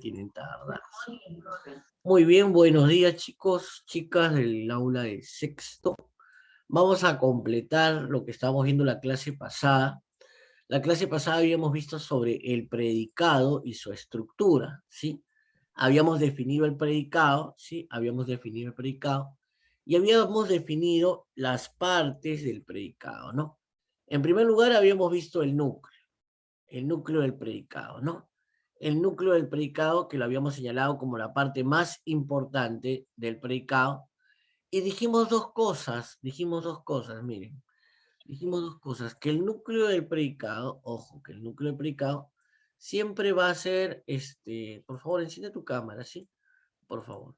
tienen tardanza. Muy bien, buenos días chicos, chicas del aula de sexto. Vamos a completar lo que estábamos viendo la clase pasada. La clase pasada habíamos visto sobre el predicado y su estructura, ¿sí? Habíamos definido el predicado, ¿sí? Habíamos definido el predicado y habíamos definido las partes del predicado, ¿no? En primer lugar habíamos visto el núcleo del predicado, ¿no? El núcleo del predicado que lo habíamos señalado como la parte más importante del predicado y dijimos dos cosas, miren. Dijimos dos cosas, que el núcleo del predicado, ojo, que el núcleo del predicado siempre va a ser, por favor, enciende tu cámara, ¿sí? Por favor.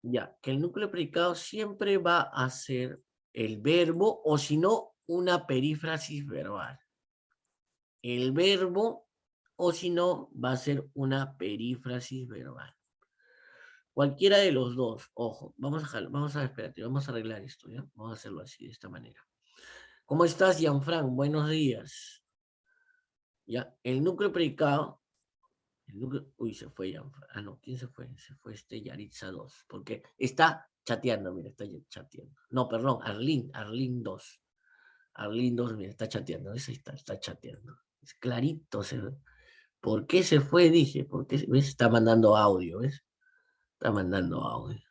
Ya, que el núcleo del predicado siempre va a ser el verbo, o si no, una perífrasis verbal. El verbo, o si no, va a ser una perífrasis verbal. Cualquiera de los dos, ojo, vamos a, espérate, vamos a arreglar esto, ¿ya? Vamos a hacerlo así, de esta manera. ¿Cómo estás, Gianfran? Buenos días. Ya, el núcleo predicado, uy, se fue Gianfran. Ah, no, ¿quién se fue? Se fue Yaritza 2, porque está chateando, mira, está chateando. No, perdón, Arlín 2. Arlín 2, mira, está chateando, ahí está chateando. Es clarito, se ve. ¿Por qué se fue? Dije, porque ¿ves? Está mandando audio, ¿ves? Está mandando audio.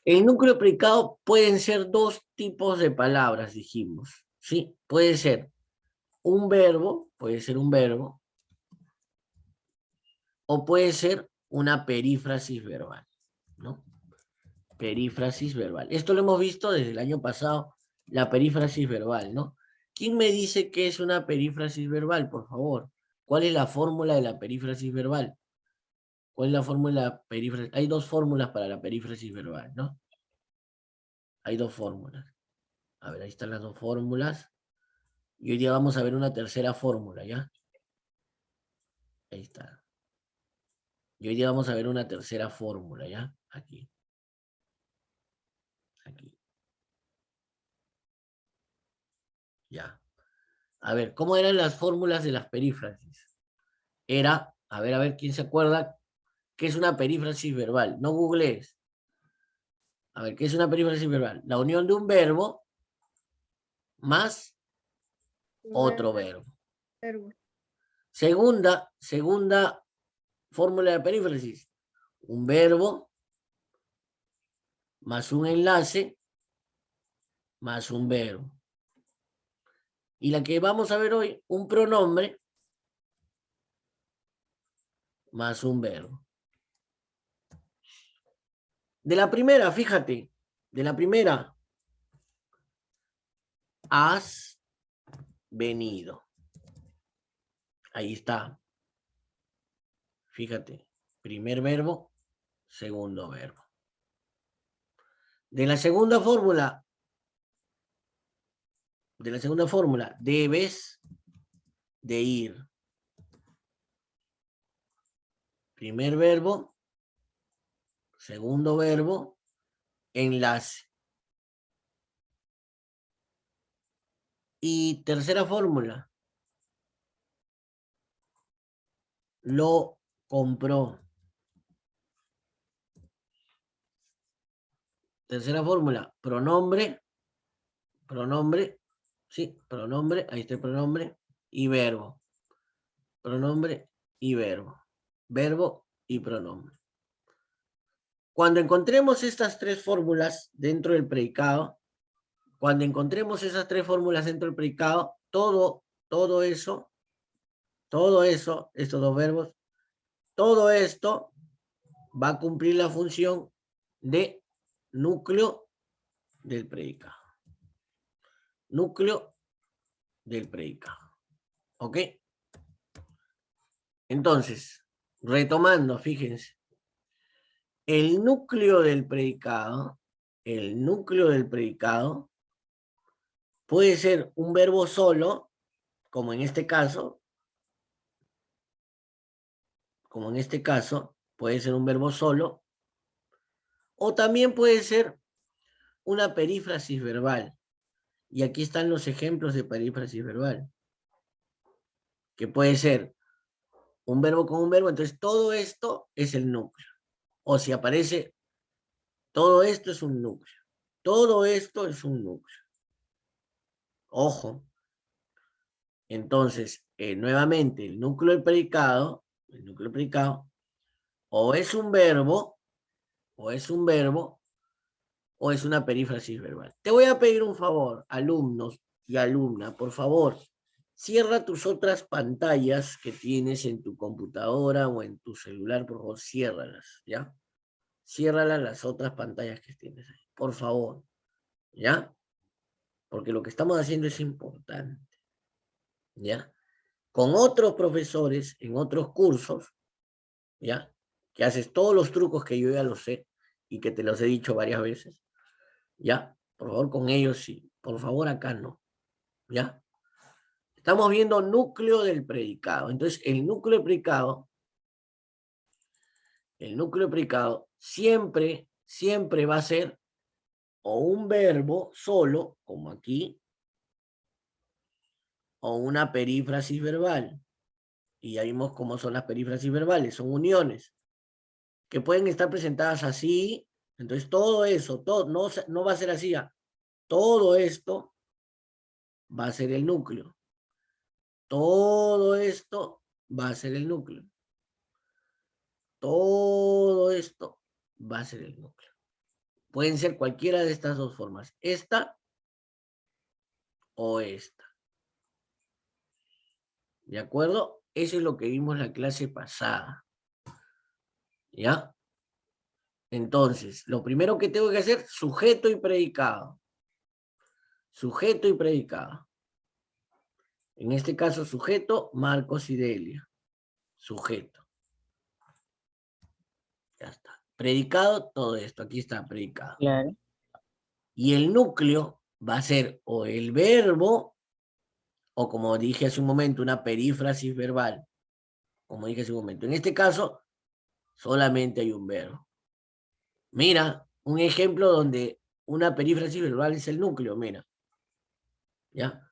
El núcleo predicado pueden ser dos tipos de palabras, dijimos, ¿sí? Puede ser un verbo, o puede ser una perífrasis verbal, ¿no? Perífrasis verbal. Esto lo hemos visto desde el año pasado, la perífrasis verbal, ¿no? ¿Quién me dice qué es una perífrasis verbal, por favor? ¿Cuál es la fórmula de la perífrasis verbal? ¿Cuál es la fórmula de la perífrasis? Hay dos fórmulas para la perífrasis verbal, ¿no? Hay dos fórmulas. A ver, ahí están las dos fórmulas. Y hoy día vamos a ver una tercera fórmula, ¿ya? Ahí está. Y hoy día vamos a ver una tercera fórmula, ¿ya? Aquí. Aquí. Ya. A ver, ¿cómo eran las fórmulas de las perífrasis? Era, a ver, ¿quién se acuerda qué es una perífrasis verbal? No googlees. A ver, ¿qué es una perífrasis verbal? La unión de un verbo más otro verbo. Segunda fórmula de perífrasis. Un verbo más un enlace más un verbo. Y la que vamos a ver hoy, un pronombre más un verbo. De la primera, fíjate, de la primera, has venido. Ahí está. Fíjate, primer verbo, segundo verbo. De la segunda fórmula, debes de ir. Primer verbo, segundo verbo, enlace. Y tercera fórmula, lo compró. Tercera fórmula, pronombre, sí, pronombre, ahí está el pronombre, y verbo. Pronombre y verbo. Verbo y pronombre. Cuando encontremos estas tres fórmulas dentro del predicado, todo eso, estos dos verbos, todo esto va a cumplir la función de núcleo del predicado. Núcleo del predicado. ¿Ok? Entonces, retomando, fíjense, el núcleo del predicado puede ser un verbo solo, como en este caso, puede ser un verbo solo, o también puede ser una perífrasis verbal. Y aquí están los ejemplos de perífrasis verbal, que puede ser un verbo con un verbo, entonces todo esto es el núcleo. O si aparece, todo esto es un núcleo. Todo esto es un núcleo. Ojo. Entonces, nuevamente, el núcleo del predicado, o es un verbo, o es un verbo, o es una perífrasis verbal. Te voy a pedir un favor, alumnos y alumna, por favor, cierra tus otras pantallas que tienes en tu computadora o en tu celular, por favor, ciérralas, ¿ya? Ciérralas las otras pantallas que tienes ahí, por favor, ¿ya? Porque lo que estamos haciendo es importante, ¿ya? Con otros profesores en otros cursos, ¿ya? Que haces todos los trucos que yo ya los sé y que te los he dicho varias veces, ¿ya? Por favor, con ellos sí. Por favor, acá no, ¿ya? Estamos viendo núcleo del predicado. Entonces, el núcleo del predicado siempre, siempre va a ser o un verbo solo, como aquí, o una perífrasis verbal. Y ya vimos cómo son las perífrasis verbales, son uniones, que pueden estar presentadas así. Entonces, todo eso, todo, no va a ser así. Todo esto va a ser el núcleo. Todo esto va a ser el núcleo. Todo esto va a ser el núcleo. Pueden ser cualquiera de estas dos formas. Esta o esta. ¿De acuerdo? Eso es lo que vimos la clase pasada. ¿Ya? Entonces, lo primero que tengo que hacer, sujeto y predicado. Sujeto y predicado. En este caso, sujeto, Marcos y Delia. Sujeto. Ya está. Predicado, todo esto. Aquí está predicado. Claro. Y el núcleo va a ser o el verbo, o como dije hace un momento, una perífrasis verbal. Como dije hace un momento. En este caso, solamente hay un verbo. Mira, un ejemplo donde una perífrasis verbal es el núcleo, mira. ¿Ya?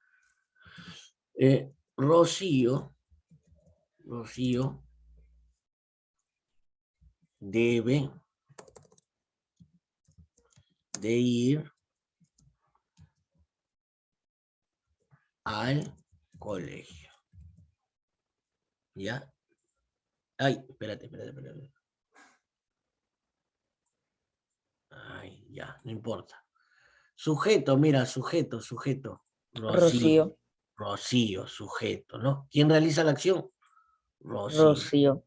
Rocío debe de ir al colegio. ¿Ya? Ay, espérate. Ay, ya, no importa. Sujeto, mira, sujeto. Rocío. Rocío, sujeto, ¿no? ¿Quién realiza la acción? Rocío. Rocío.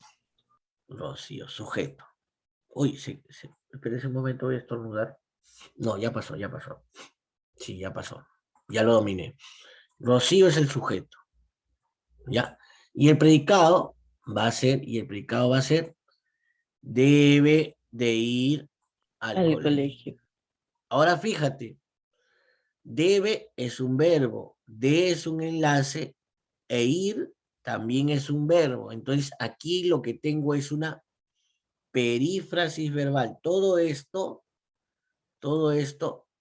Rocío, sujeto. Uy, espera un momento, voy a estornudar. No, ya pasó. Sí, ya pasó. Ya lo dominé. Rocío es el sujeto. ¿Ya? Y el predicado va a ser, debe de ir al Al colegio. colegio. Ahora fíjate, debe es un verbo, de es un enlace, e ir también es un verbo. Entonces aquí lo que tengo es una perífrasis verbal. Todo esto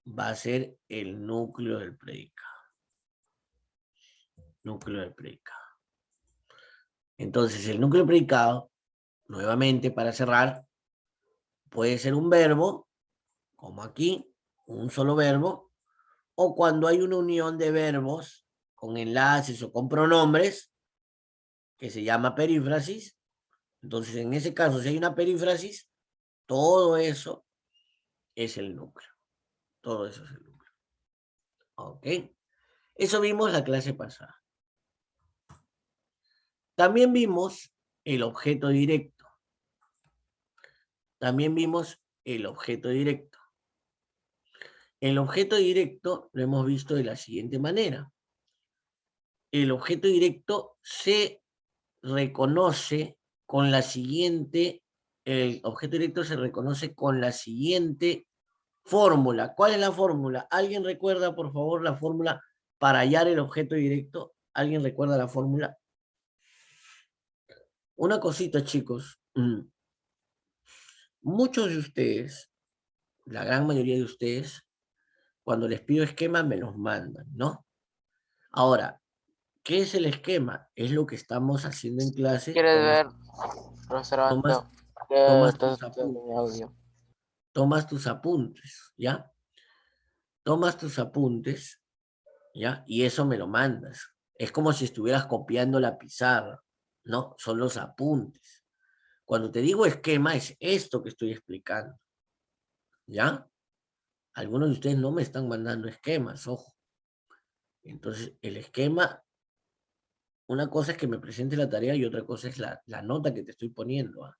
va a ser el núcleo del predicado. Núcleo del predicado. Entonces el núcleo del predicado, nuevamente para cerrar, puede ser un verbo, como aquí, un solo verbo, o cuando hay una unión de verbos con enlaces o con pronombres, que se llama perífrasis. Entonces, en ese caso, si hay una perífrasis, todo eso es el núcleo. Todo eso es el núcleo. ¿Ok? Eso vimos la clase pasada. También vimos el objeto directo. El objeto directo lo hemos visto de la siguiente manera. El objeto directo se reconoce con la siguiente, el objeto directo se reconoce con la siguiente fórmula. ¿Cuál es la fórmula? ¿Alguien recuerda, por favor, la fórmula para hallar el objeto directo? ¿Alguien recuerda la fórmula? Una cosita, chicos. Muchos de ustedes, la gran mayoría de ustedes, cuando les pido esquemas, me los mandan, ¿no? Ahora, ¿Qué es el esquema? Es lo que estamos haciendo en clase. ¿Quieres ver, profesor Tomas, Anto? Que tomas estás tus escuchando mi apuntes, audio. tomas tus apuntes, ¿ya? Tomas tus apuntes, ¿ya? Y eso me lo mandas. Es como si estuvieras copiando la pizarra, ¿no? Son los apuntes. Cuando te digo esquema, es esto que estoy explicando, ¿ya? Algunos de ustedes no me están mandando esquemas, ojo. Entonces, el esquema, una cosa es que me presente la tarea y otra cosa es la nota que te estoy poniendo, ¿ah?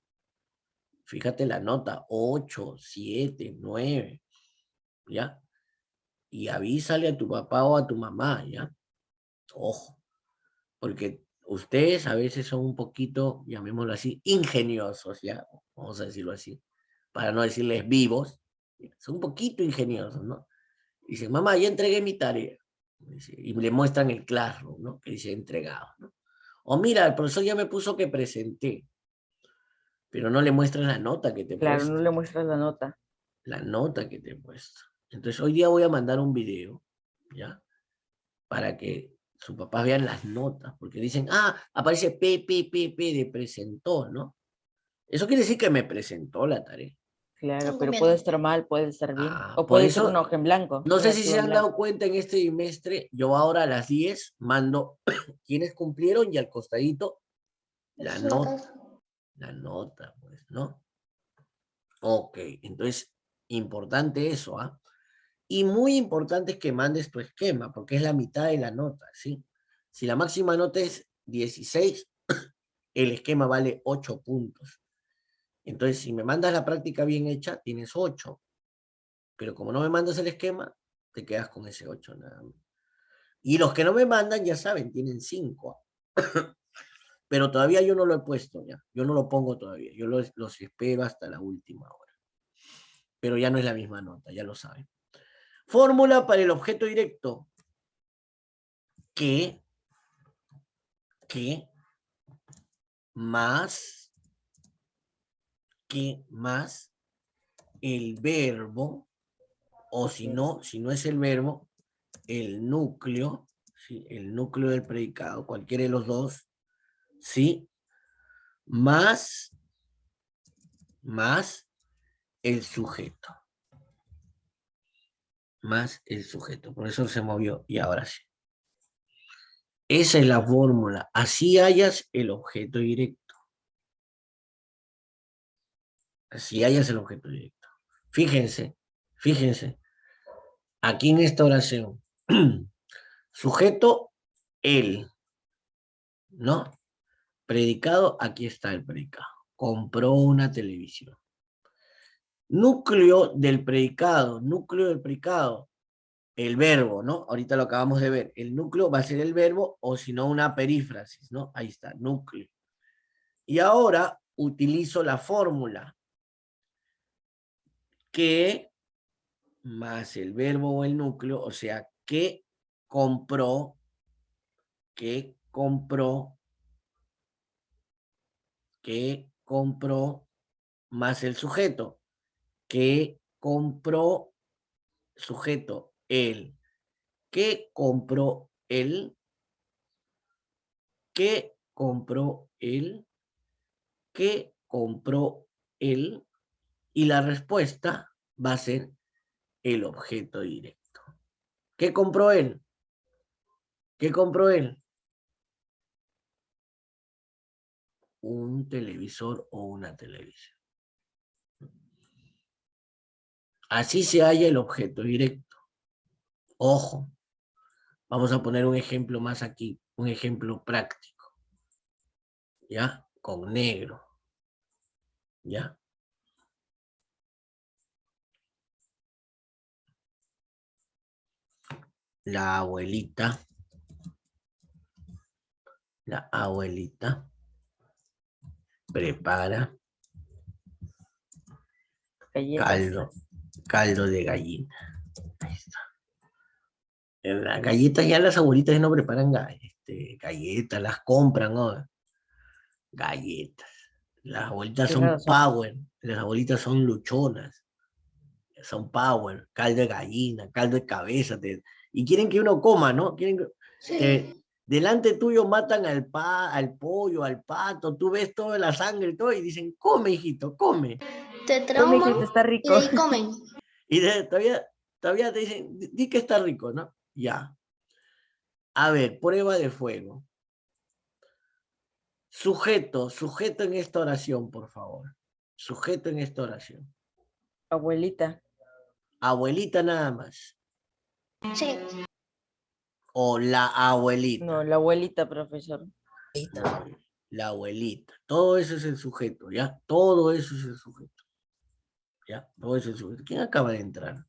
Fíjate la nota, 8, 7, 9, ¿ya? Y avísale a tu papá o a tu mamá, ¿ya? Ojo, porque ustedes a veces son un poquito, llamémoslo así, ingeniosos, ¿ya? Vamos a decirlo así, para no decirles vivos, son un poquito ingeniosos, ¿no? Dicen, mamá, ya entregué mi tarea. Y le muestran el Classroom, ¿no? Que dice entregado, ¿no? O mira, el profesor ya me puso que presenté, pero no le muestran la nota que te he Claro, puesto. no le muestras la nota. La nota que te he puesto. Entonces, hoy día voy a mandar un video, ¿ya? Para que sus papás vean las notas, porque dicen, aparece P de presentó, ¿no? Eso quiere decir que me presentó la tarea. Claro, pero puede estar mal, puede estar bien. O Por puede ser una eso, hoja en blanco, no un sé si archivo se en han dado blanco. cuenta en este trimestre, yo ahora a las 10 mando quienes cumplieron y al costadito la nota, pues, ¿no? Ok, entonces, importante eso, ¿ah? Y muy importante es que mandes tu esquema, porque es la mitad de la nota, ¿sí? Si la máxima nota es 16, el esquema vale 8 puntos. Entonces, si me mandas la práctica bien hecha, tienes 8. Pero como no me mandas el esquema, te quedas con ese 8 nada más. Y los que no me mandan, ya saben, tienen 5. Pero todavía yo no lo he puesto ya. Yo no lo pongo todavía. Yo los espero hasta la última hora. Pero ya no es la misma nota, ya lo saben. Fórmula para el objeto directo. Que más el verbo, o si no es el verbo, el núcleo, ¿sí? El núcleo del predicado, cualquiera de los dos, ¿sí? Más el sujeto. Más el sujeto. Por eso se movió. Y ahora sí. Esa es la fórmula. Así hallas el objeto directo. Así hallas el objeto directo. Fíjense. Aquí en esta oración. Sujeto, él. ¿No? Predicado, aquí está el predicado. Compró una televisión. Núcleo del predicado, el verbo, ¿no? Ahorita lo acabamos de ver. El núcleo va a ser el verbo o si no una perífrasis, ¿no? Ahí está, núcleo. Y ahora utilizo la fórmula que más el verbo o el núcleo, o sea, que compró, más el sujeto, que compró sujeto, él, que compró él, que compró él, que compró él, y la respuesta va a ser el objeto directo. ¿Qué compró él? ¿Qué compró él? Un televisor o una televisión. Así se halla el objeto directo. Ojo, vamos a poner un ejemplo más aquí, un ejemplo práctico. ¿Ya? Con negro. ¿Ya? La abuelita prepara Galletas. caldo de gallina. Ahí está. Las galletas ya las abuelitas ya no preparan galletas, las compran, ¿no? Galletas. Las abuelitas Tienes son razón. power, las abuelitas son luchonas, son power, caldo de gallina, caldo de cabeza, y quieren que uno coma, ¿no? Quieren que, Delante tuyo matan al pollo, al pato, tú ves toda la sangre y todo, y dicen, come, hijito, come. Te Come, trauman hijito, está y rico. de ahí comen. Y todavía te dicen, di que está rico, ¿no? Ya. A ver, prueba de fuego. Sujeto en esta oración, por favor. Sujeto en esta oración. Abuelita. Abuelita nada más. Sí. O la abuelita. No, la abuelita, profesor. No, la abuelita. Todo eso es el sujeto, ¿ya? Todo eso es el sujeto. ¿Ya? Todo eso es el sujeto. ¿Quién acaba de entrar?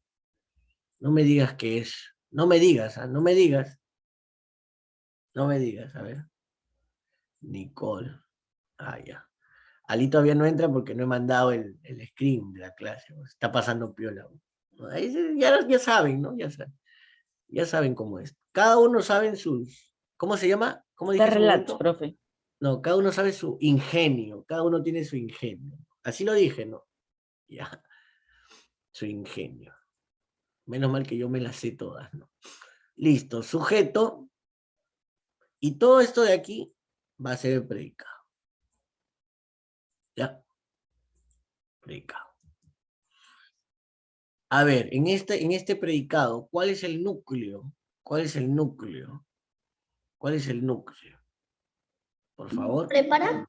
No me digas qué es. No me digas, ¿ah? No me digas. No me digas, a ver. Nicole. Ah, ya. Ali todavía no entra porque no he mandado el screen de la clase. Está pasando piola. Ahí ya saben, ¿no? Ya saben cómo es. Cada uno sabe sus... ¿Cómo se llama? ¿Cómo dije Está hace un relax, momento? profe. No, cada uno sabe su ingenio. Cada uno tiene su ingenio. Así lo dije, ¿no? Ya. Su ingenio. Menos mal que yo me las sé todas, ¿no? Listo. Sujeto. Y todo esto de aquí va a ser el predicado. ¿Ya? Predicado. A ver, en este predicado, ¿cuál es el núcleo? ¿Cuál es el núcleo? ¿Cuál es el núcleo? Por favor. ¿Prepara?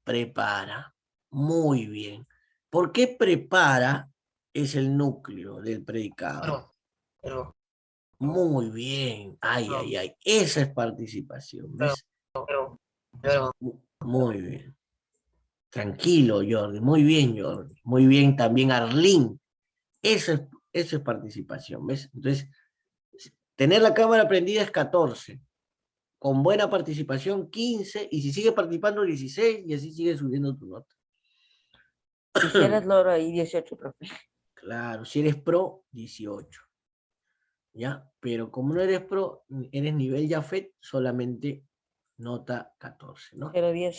Prepara. Muy bien. ¿Por qué prepara es el núcleo del predicado? Muy bien. Ay, ay, ay. Esa es participación, ¿ves? Muy bien. Tranquilo, Jordi. Muy bien, Jordi. Muy bien también, Arlín. Eso es participación, ¿ves? Entonces, tener la cámara prendida es 14. Con buena participación, 15. Y si sigues participando, 16. Y así sigues subiendo tu nota. Si eres loro ahí, 18, profe. Claro, si eres pro, 18. ¿Ya? Pero como no eres pro, eres nivel Jafet, solamente nota 14, ¿no? 010.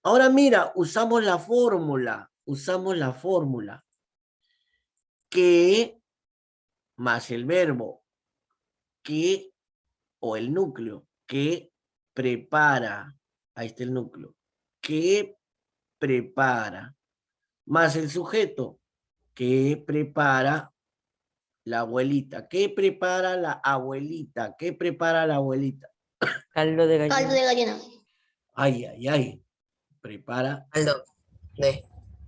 Ahora mira, usamos la fórmula, que más el verbo, que, o el núcleo, que prepara, ahí está el núcleo, que prepara, más el sujeto, que prepara la abuelita. ¿Qué prepara la abuelita? ¿Qué prepara la abuelita? Caldo de Caldo gallina. de gallina. Ay, ay, ay. Prepara Caldo de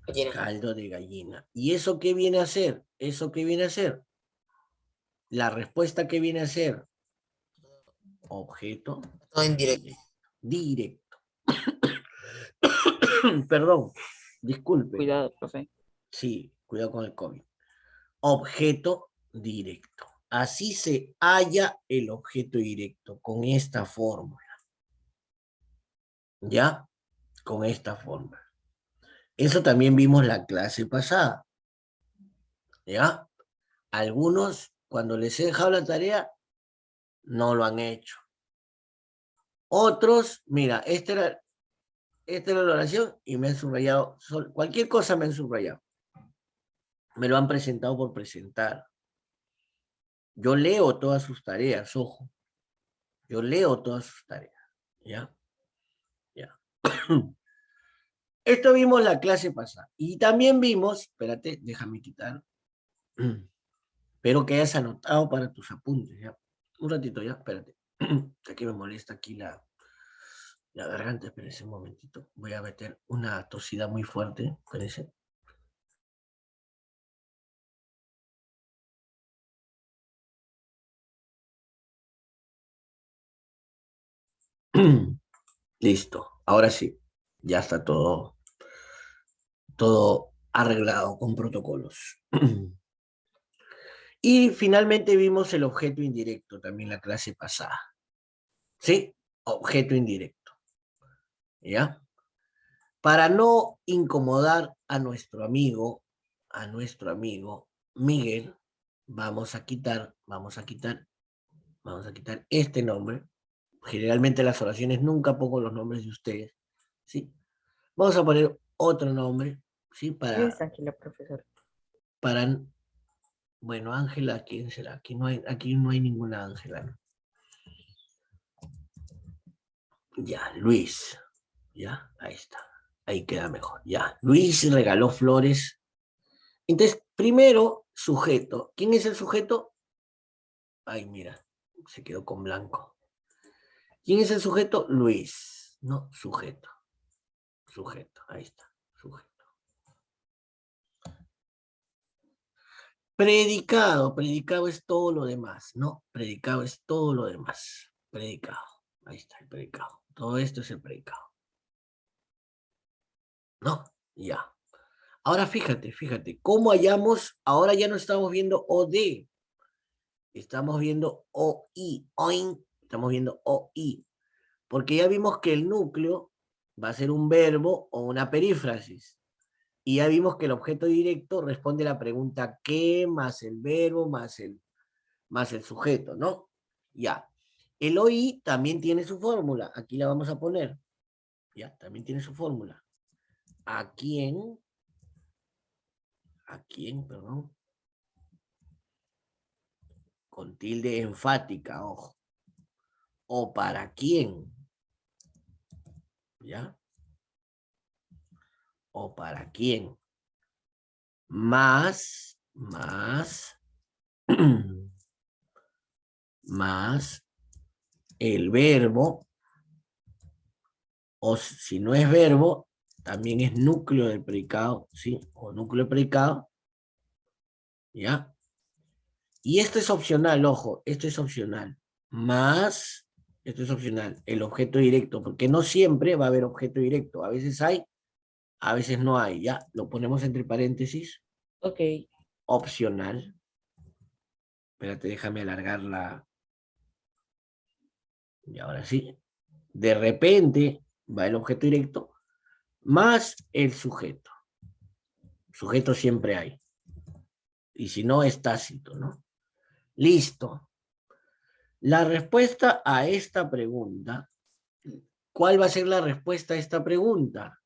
gallina. caldo de gallina. ¿Y eso qué viene a ser? ¿Eso qué viene a ser? La respuesta que viene a ser objeto Todo indirecto. directo. Perdón, disculpe. Cuidado, profe. Sí, cuidado con el COVID. Objeto directo. Así se halla el objeto directo con esta fórmula. ¿Ya? Con esta fórmula. Eso también vimos la clase pasada. ¿Ya? Algunos, cuando les he dejado la tarea, no lo han hecho. Otros, mira, esta era la oración y me han subrayado, cualquier cosa me han subrayado. Me lo han presentado por presentar. Yo leo todas sus tareas, ojo. Yo leo todas sus tareas. ¿Ya? Ya. Esto vimos la clase pasada. Y también vimos, espérate, déjame quitar. Espero que hayas anotado para tus apuntes, ¿ya? Un ratito, ya, espérate. Aquí me molesta aquí la garganta, espérense un momentito. Voy a meter una tosida muy fuerte, espérense. Listo, ahora sí, ya está todo arreglado con protocolos. Y finalmente vimos el objeto indirecto, también la clase pasada. ¿Sí? Objeto indirecto. ¿Ya? Para no incomodar a nuestro amigo Miguel, vamos a quitar este nombre. Generalmente en las oraciones nunca pongo los nombres de ustedes, ¿sí? Vamos a poner otro nombre, ¿sí? ¿Quién es Ángela, profesor? Bueno, Ángela, ¿quién será? Aquí no hay ninguna Ángela, ¿no? Ya, Luis. Ya, ahí está. Ahí queda mejor. Ya, Luis regaló flores. Entonces, primero, sujeto. ¿Quién es el sujeto? Ay, mira, se quedó con blanco. ¿Quién es el sujeto? Luis. No, sujeto. Sujeto, ahí está. Sujeto. Predicado. Predicado es todo lo demás, ¿no? Predicado es todo lo demás. Predicado. Ahí está el predicado. Todo esto es el predicado. ¿No? Ya. Ahora fíjate, ¿cómo hallamos? Ahora ya no estamos viendo OD. Estamos viendo OI. OIN. Estamos viendo OI. Porque ya vimos que el núcleo va a ser un verbo o una perífrasis. Y ya vimos que el objeto directo responde a la pregunta ¿qué? Más el verbo, más el sujeto, ¿no? Ya. El OI también tiene su fórmula. Aquí la vamos a poner. Ya, también tiene su fórmula. ¿A quién? ¿A quién, perdón? Con tilde enfática, ojo. ¿O para quién? ¿Ya? ¿O para quién? Más, más el verbo, o si no es verbo, también es núcleo del predicado, ¿sí? O núcleo del predicado, ¿ya? Y esto es opcional, ojo, esto es opcional. Más, esto es opcional, el objeto directo, porque no siempre va a haber objeto directo. A veces hay, a veces no hay, ¿ya? Lo ponemos entre paréntesis. Ok. Opcional. Espérate, déjame alargar la... Y ahora sí. De repente va el objeto directo más el sujeto. Sujeto siempre hay. Y si no, es tácito, ¿no? Listo. La respuesta a esta pregunta, ¿cuál va a ser la respuesta a esta pregunta?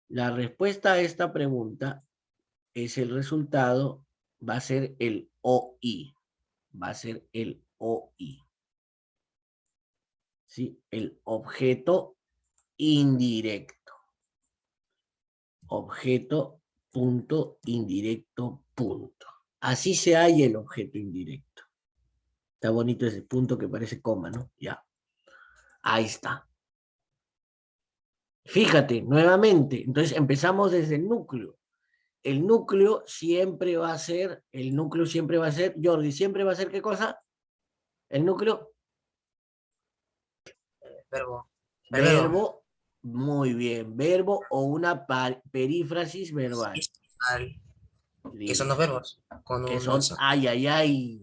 La respuesta a esta pregunta es el resultado, va a ser el OI. Va a ser el OI. ¿Sí? El objeto indirecto. Objeto punto indirecto punto. Así se halla el objeto indirecto. Está bonito ese punto que parece coma, ¿no? Ya. Ahí está. Fíjate, nuevamente, entonces empezamos desde el núcleo. El núcleo siempre va a ser, Jordi, siempre va a ser, ¿qué cosa? El núcleo. Verbo. El verbo. Verbo, muy bien, verbo o una perífrasis verbal. ¿Qué son los Listo. verbos? Con Que un son, nonso. ay, ay, ay.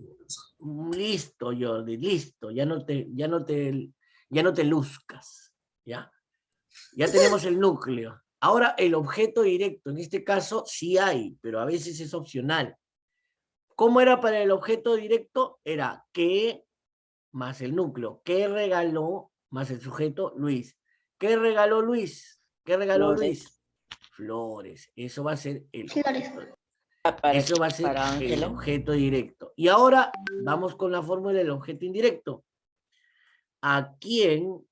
Listo, Jordi, listo. Ya no te luzcas, ¿ya? Ya tenemos el núcleo. Ahora el objeto directo, en este caso sí hay, pero a veces es opcional. ¿Cómo era para el objeto directo? Era ¿qué? Más el núcleo. ¿Qué regaló? Más el sujeto, Luis. ¿Qué regaló Luis? ¿Qué regaló Flores. Luis? Flores. Eso va a ser el Flores. objeto. Para, Eso va a ser para el Ángela. objeto directo. Y ahora vamos con la fórmula del objeto indirecto. ¿A quién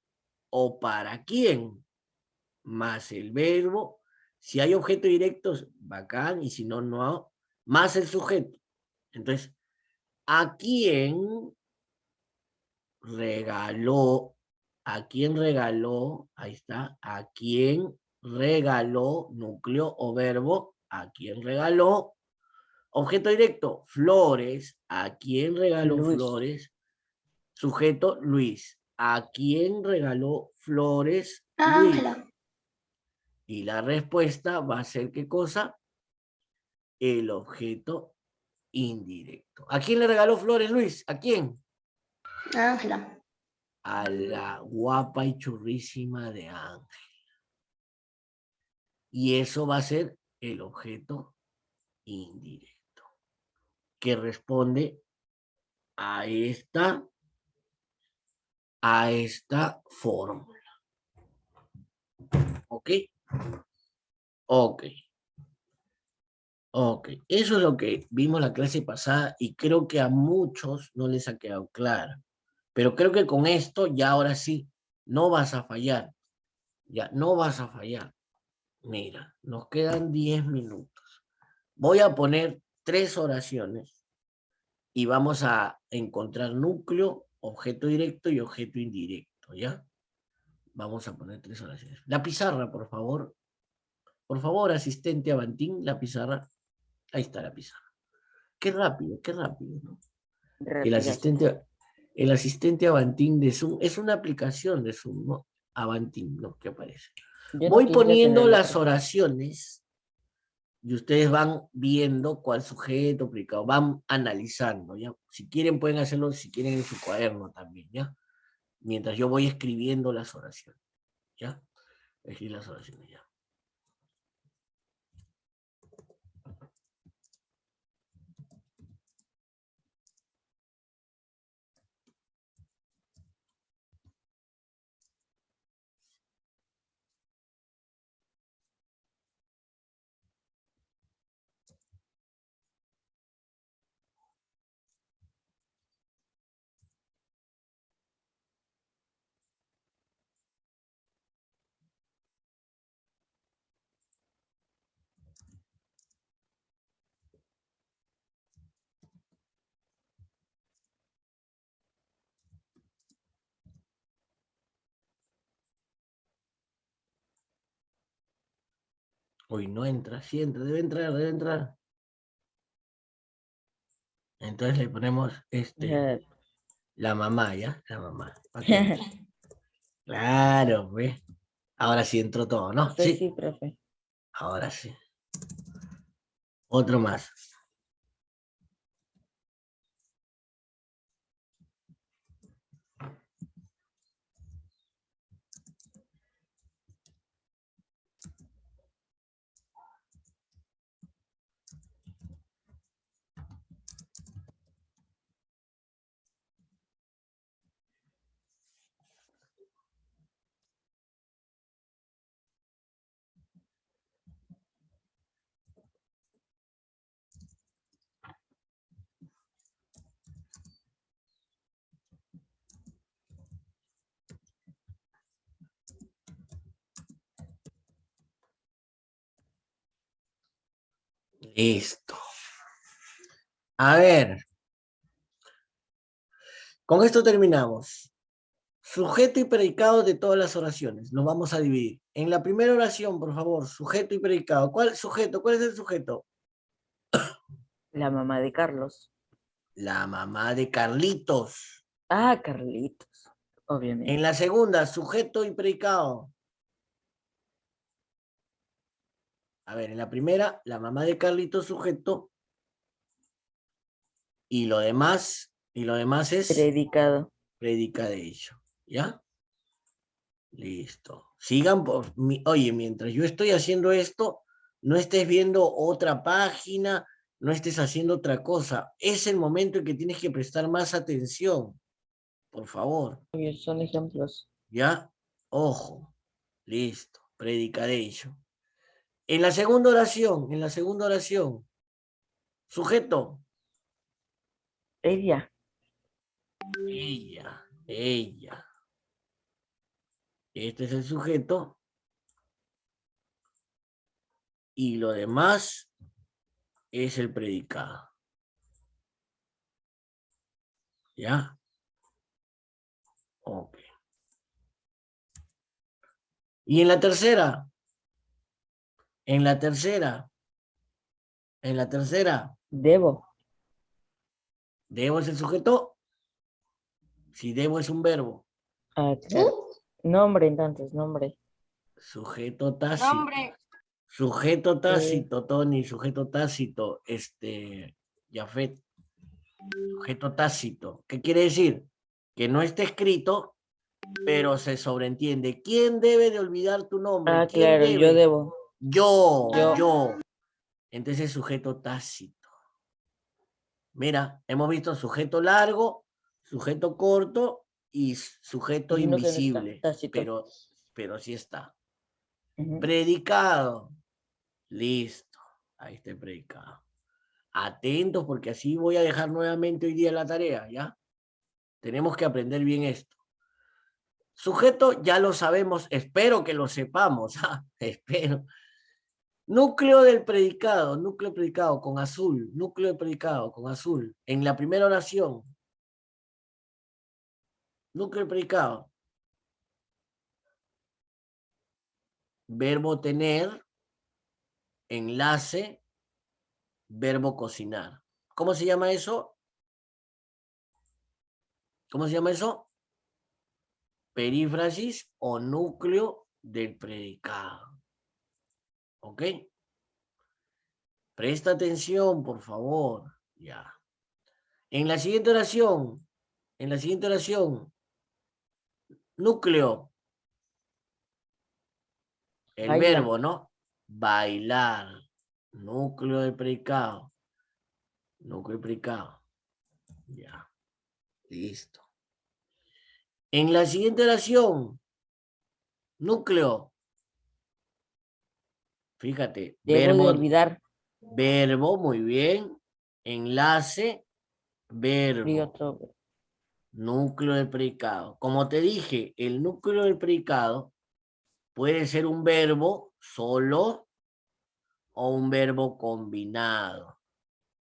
o para quién? Más el verbo. Si hay objetos directos, bacán, y si no, no. Más el sujeto. Entonces, ¿a quién regaló? ¿A quién regaló? Ahí está. ¿A quién regaló? Núcleo o verbo. ¿A quién regaló? Objeto directo, flores. ¿A quién regaló Luis. flores? Sujeto, Luis. ¿A quién regaló flores? Luis. Ángela. Y la respuesta va a ser ¿qué cosa? El objeto indirecto. ¿A quién le regaló flores, Luis? ¿A quién? Ángela. A la guapa y churrísima de Ángel. Y eso va a ser el objeto indirecto, que responde a esta fórmula. ¿Ok? Ok. Ok. Eso es lo que vimos la clase pasada y creo que a muchos no les ha quedado claro. Pero creo que con esto ya ahora sí No vas a fallar. Ya, no vas a fallar. Mira, nos quedan 10 minutos. Voy a poner 3 oraciones y vamos a encontrar núcleo, objeto directo y objeto indirecto, ¿ya? Vamos a poner 3 oraciones. La pizarra, por favor. Por favor, asistente Avantín, la pizarra. Ahí está la pizarra. Qué rápido, ¿no? El Rapidazo. asistente Avantín de Zoom es una aplicación de Zoom, ¿no? Avantín, ¿no? Que aparece. Yo no Voy quisiera poniendo tenerlo, las profe. oraciones y ustedes van viendo cuál sujeto, predicado, van analizando, ¿ya? Si quieren pueden hacerlo, si quieren en su cuaderno también, ¿ya? Mientras yo voy escribiendo las oraciones, ¿ya? Escribir las oraciones, ¿ya? Uy, no entra, sí entra, debe entrar, debe entrar. Entonces le ponemos la mamá, ¿ya? La mamá. ¿Para qué entre? Claro, pues. Ahora sí entró todo, ¿no? Usted Sí, sí, profe. ahora sí. Otro más. Listo. A ver, con esto terminamos. Sujeto y predicado de todas las oraciones. Los vamos a dividir. En la primera oración, por favor, sujeto y predicado. ¿Cuál sujeto? ¿Cuál es el sujeto? La mamá de Carlos. La mamá de Carlitos. Ah, Carlitos. En Obviamente. la segunda, sujeto y predicado. A ver, en la primera, la mamá de Carlitos, sujeto. Y lo demás es Predicado. predica de ello. ¿Ya? Listo. Sigan por oye, mientras yo estoy haciendo esto, no estés viendo otra página, no estés haciendo otra cosa. Es el momento en que tienes que prestar más atención, por favor. Son ejemplos. ¿Ya? Ojo. Listo. Predica de ello. En la segunda oración, sujeto. Ella. Ella. Este es el sujeto. Y lo demás es el predicado. ¿Ya? Ok. Y en la tercera, en la tercera, en la tercera, Debo. debo es el sujeto, si debo es un verbo. Ah, claro. Nombre, entonces, nombre. Sujeto tácito. Nombre. Sujeto tácito, Tony, sujeto tácito, Jafet. Sujeto tácito. ¿Qué quiere decir? Que no está escrito, pero se sobreentiende. ¿Quién debe de olvidar tu nombre? Ah, ¿Quién claro, yo debe? debo. Yo. Entonces, sujeto tácito. Mira, hemos visto sujeto largo, sujeto corto y sujeto Y uno que no está, invisible, tácito. pero sí está. Ujú. Predicado. Listo. Ahí está el predicado. Atentos porque así voy a dejar nuevamente hoy día la tarea, ¿ya? Tenemos que aprender bien esto. Sujeto ya lo sabemos, espero que lo sepamos, espero. Núcleo del predicado con azul, núcleo del predicado con azul. En la primera oración, núcleo del predicado. Verbo tener, enlace, verbo cocinar. ¿Cómo se llama eso? ¿Cómo se llama eso? Perífrasis o núcleo del predicado. ¿Ok? Presta atención, por favor. Ya. En la siguiente oración, núcleo. El Bailar. verbo, ¿no? Bailar. Núcleo del predicado. Núcleo del predicado. Ya. Listo. En la siguiente oración, núcleo. Fíjate, Debo de verbo, olvidar. verbo, muy bien. Enlace, Y verbo. otro. Núcleo del predicado. Como te dije, el núcleo del predicado puede ser un verbo solo o un verbo combinado.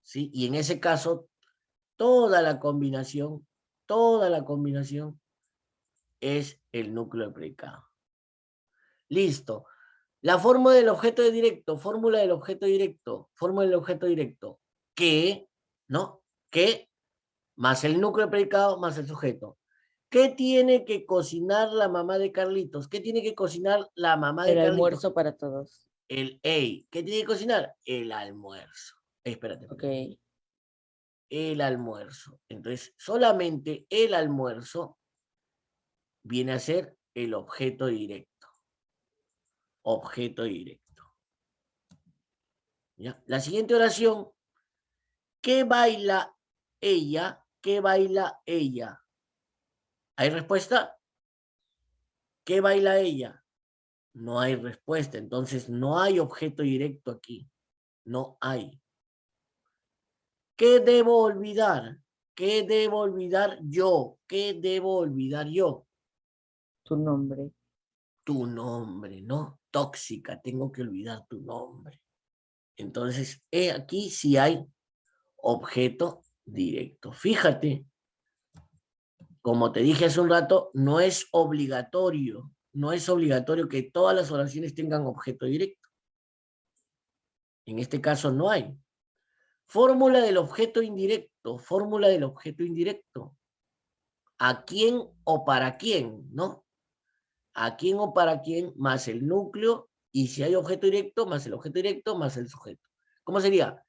¿Sí? Y en ese caso, toda la combinación es el núcleo del predicado. Listo. La fórmula del objeto directo, fórmula del objeto directo, que, ¿no? Que más el núcleo del predicado más el sujeto. ¿Qué tiene que cocinar la mamá de Carlitos? ¿Qué tiene que cocinar la mamá de El Carlitos? almuerzo para todos. ¿Qué tiene que cocinar? El almuerzo. Espérate. Ok. El almuerzo. Entonces, solamente el almuerzo viene a ser el objeto directo. Objeto directo. ¿Ya? La siguiente oración. ¿Qué baila ella? ¿Qué baila ella? ¿Hay respuesta? ¿Qué baila ella? No hay respuesta, entonces no hay objeto directo aquí. No hay. ¿Qué debo olvidar? ¿Qué debo olvidar yo? ¿Qué debo olvidar yo? Tu nombre. Tu nombre, ¿no? Tóxica, tengo que olvidar tu nombre. Entonces, aquí sí hay objeto directo. Fíjate, como te dije hace un rato, no es obligatorio que todas las oraciones tengan objeto directo. En este caso no hay. Fórmula del objeto indirecto, ¿A quién o para quién, no? ¿A quién o para quién más el núcleo? Y si hay objeto directo, más el objeto directo, más el sujeto. ¿Cómo sería?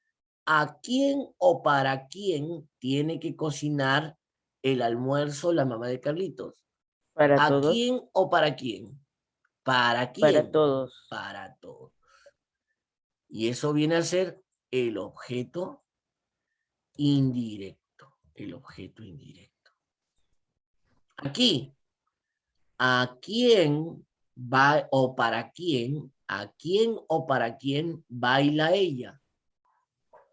¿A quién o para quién tiene que cocinar el almuerzo la mamá de Carlitos? Para ¿A todos. quién o para quién? ¿Para quién? Para todos. Para todos. Y eso viene a ser el objeto indirecto. El objeto indirecto. Aquí, ¿a quién va o para quién? ¿A quién o para quién baila ella?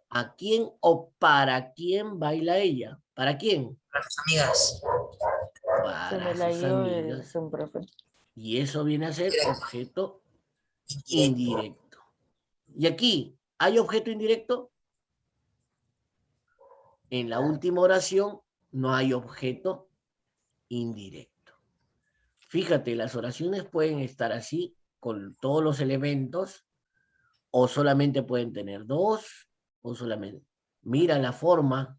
¿A quién o para quién baila ella? ¿Para quién? Para sus amigas. Se me Para la sus dio amigas. un profe. Y eso viene a ser objeto Indirecto. indirecto. Y aquí, ¿hay objeto indirecto? En la última oración no hay objeto indirecto. Fíjate, las oraciones pueden estar así, con todos los elementos, o solamente pueden tener dos, o solamente. Mira la forma.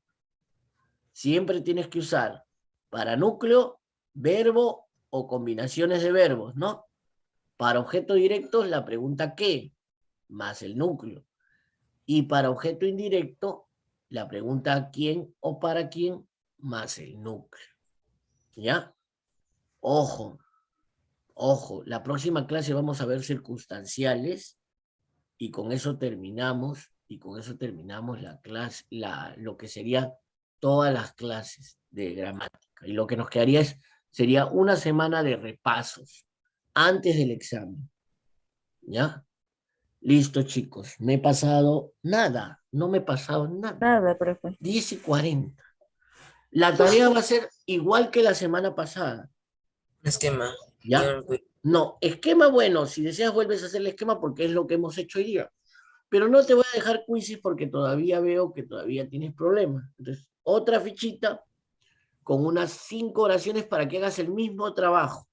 Siempre tienes que usar para núcleo, verbo o combinaciones de verbos, ¿no? Para objeto directo, la pregunta ¿qué? Más el núcleo. Y para objeto indirecto, la pregunta ¿quién o para quién? Más el núcleo. ¿Ya? Ojo, ojo, la próxima clase vamos a ver circunstanciales y con eso terminamos la clase, lo que sería todas las clases de gramática. Y lo que nos quedaría sería una semana de repasos antes del examen. ¿Ya? Listo, chicos. Me he pasado nada. No me he pasado nada. Nada, profe. 10:40. La tarea va a ser igual que la semana pasada. Un esquema. ¿Ya? Señor Quiz. No, esquema, bueno, si deseas vuelves a hacer el esquema porque es lo que hemos hecho hoy día. Pero no te voy a dejar quizzes porque todavía veo que todavía tienes problemas. Entonces, otra fichita con unas 5 oraciones para que hagas el mismo trabajo.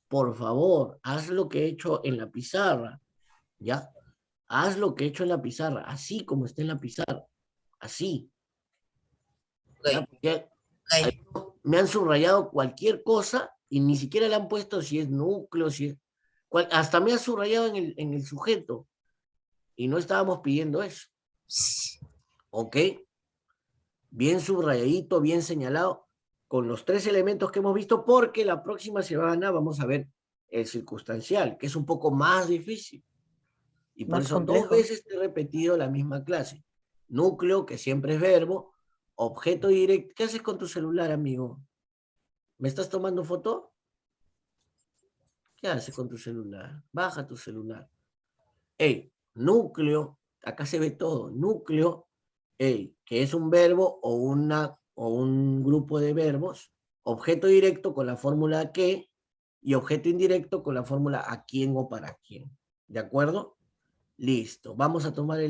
Por favor, haz lo que he hecho en la pizarra, ¿ya? Haz lo que he hecho en la pizarra, así como está en la pizarra, así. ¿Ya? Ok, Porque ok. me han subrayado cualquier cosa y ni siquiera le han puesto si es núcleo, si es... hasta me ha subrayado en el sujeto y no estábamos pidiendo eso, ¿ok? Bien subrayadito, bien señalado, con los 3 elementos que hemos visto, porque la próxima semana vamos a ver el circunstancial, que es un poco más difícil. Y por Más eso 2 complejo. veces te he repetido la misma clase. Núcleo, que siempre es verbo, objeto directo. ¿Qué haces con tu celular, amigo? ¿Me estás tomando foto? ¿Qué haces con tu celular? Baja tu celular. Ey, núcleo, acá se ve todo. Núcleo, ey, que es un verbo o un grupo de verbos. Objeto directo con la fórmula que y objeto indirecto con la fórmula a quién o para quién. ¿De acuerdo? Listo. Vamos a tomar el